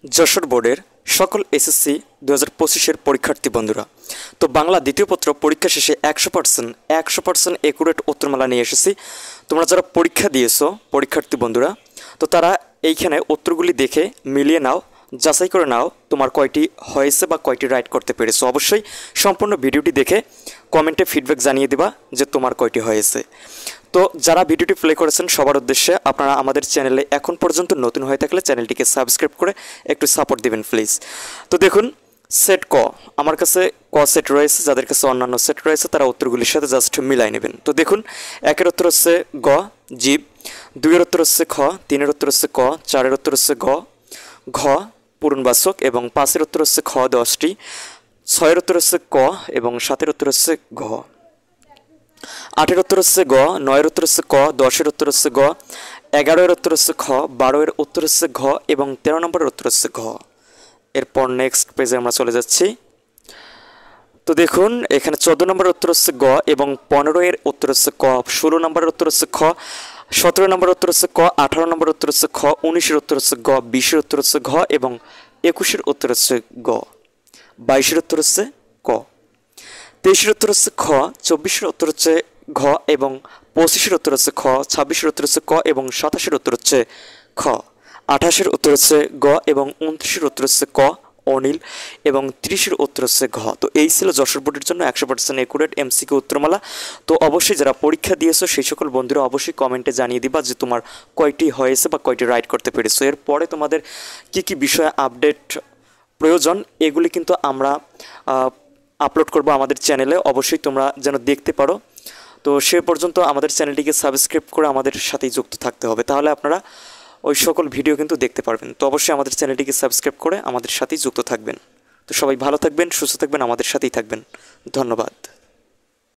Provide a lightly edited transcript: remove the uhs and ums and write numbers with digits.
যশোর বোর্ডের সকল এসএসসি 2025 এর পরীক্ষার্থী বন্ধুরা, তো বাংলা দ্বিতীয় পত্র পরীক্ষা শেষে 100% একুরেট উত্তরমালা নিয়ে এসেছি। তোমরা যারা পরীক্ষা দিয়েছো পরীক্ষার্থী বন্ধুরা, তো তারা এইখানে উত্তরগুলি দেখে মিলিয়ে নাও, যাচাই করে নাও তোমার কয়টি হয়েছে বা কয়টি রাইট করতে পেরেছো। অবশ্যই সম্পূর্ণ ভিডিওটি দেখে কমেন্টে ফিডব্যাক জানিয়ে দিবা যে তোমার কয়টি হয়েছে। তো যারা ভিডিওটি প্লে করেছেন সবার উদ্দেশ্যে, আপনারা আমাদের চ্যানেলে এখন পর্যন্ত নতুন হয়ে থাকলে চ্যানেলটিকে সাবস্ক্রাইব করে একটু সাপোর্ট দিবেন প্লিজ। তো দেখুন, সেট ক, আমার কাছে ক সেট রয়েছে, যাদের কাছে অন্যান্য সেট রয়েছে তারা উত্তরগুলির সাথে জাস্ট মিলাই নেবেন। তো দেখুন, একের উত্তর হচ্ছে গ জীব, দুইয়ের উত্তর হচ্ছে খ, তিনের উত্তর হচ্ছে ক, চারের উত্তর হচ্ছে ঘ পূরণবাচক এবং পাঁচের উত্তর হচ্ছে খ 10টি, ছয়ের উত্তর হচ্ছে ক এবং সাতের উত্তর হচ্ছে ঘ, আটের উত্তর হচ্ছে গ, নয়ের উত্তর হচ্ছে ক, 10-এর উত্তর হচ্ছে গ, 11-এর উত্তর হচ্ছে খ, 12-এর উত্তর হচ্ছে ঘ এবং 13 নম্বরের উত্তর হচ্ছে ঘ। এরপর নেক্সট পেজে আমরা চলে যাচ্ছি। তো দেখুন, এখানে 14 নম্বরের উত্তর হচ্ছে গ এবং 15-এর উত্তর হচ্ছে ক, 16 নম্বরের উত্তর হচ্ছে খ, 17 নম্বরের উত্তর হচ্ছে ক, 18 নম্বরের উত্তর হচ্ছে খ, 19-এর উত্তর হচ্ছে গ, 20-এর উত্তর হচ্ছে ঘ এবং 21-এর উত্তর হচ্ছে গ, 22-এর উত্তর হচ্ছে ক, 23-এর উত্তর হচ্ছে খ, 24-এর উত্তর হচ্ছে ঘ এবং 25-এর উত্তর হচ্ছে খ, 26-এর উত্তর হচ্ছে ক এবং 27-এর উত্তর হচ্ছে খ, 28-এর উত্তর হচ্ছে গ এবং 29-এর উত্তর হচ্ছে ক অনিল এবং 30-এর উত্তর হচ্ছে ঘ। তো এই ছিল যশোর বোর্ডের জন্য 100% একুরেট এমসিকিউ উত্তরমালা। তো অবশ্যই যারা পরীক্ষা দিয়েছো সেই সকল বন্ধুরা অবশ্যই কমেন্টে জানিয়ে দিবা যে তোমার কয়টি হয়েছে বা কয়টি রাইট করতে পেরেছো। এরপরে তোমাদের কি কি বিষয়ে আপডেট প্রয়োজন এগুলি কিন্তু আমরা আপলোড করব আমাদের চ্যানেলে, অবশ্যই তোমরা যেন দেখতে পারো। তো সে পর্যন্ত আমাদের চ্যানেলটিকে সাবস্ক্রাইব করে আমাদের সাথেই যুক্ত থাকতে হবে, তাহলে আপনারা ওই সকল ভিডিও কিন্তু দেখতে পারবেন। তো অবশ্যই আমাদের চ্যানেলটিকে সাবস্ক্রাইব করে আমাদের সাথেই যুক্ত থাকবেন। তো সবাই ভালো থাকবেন, সুস্থ থাকবেন, আমাদের সাথেই থাকবেন। ধন্যবাদ।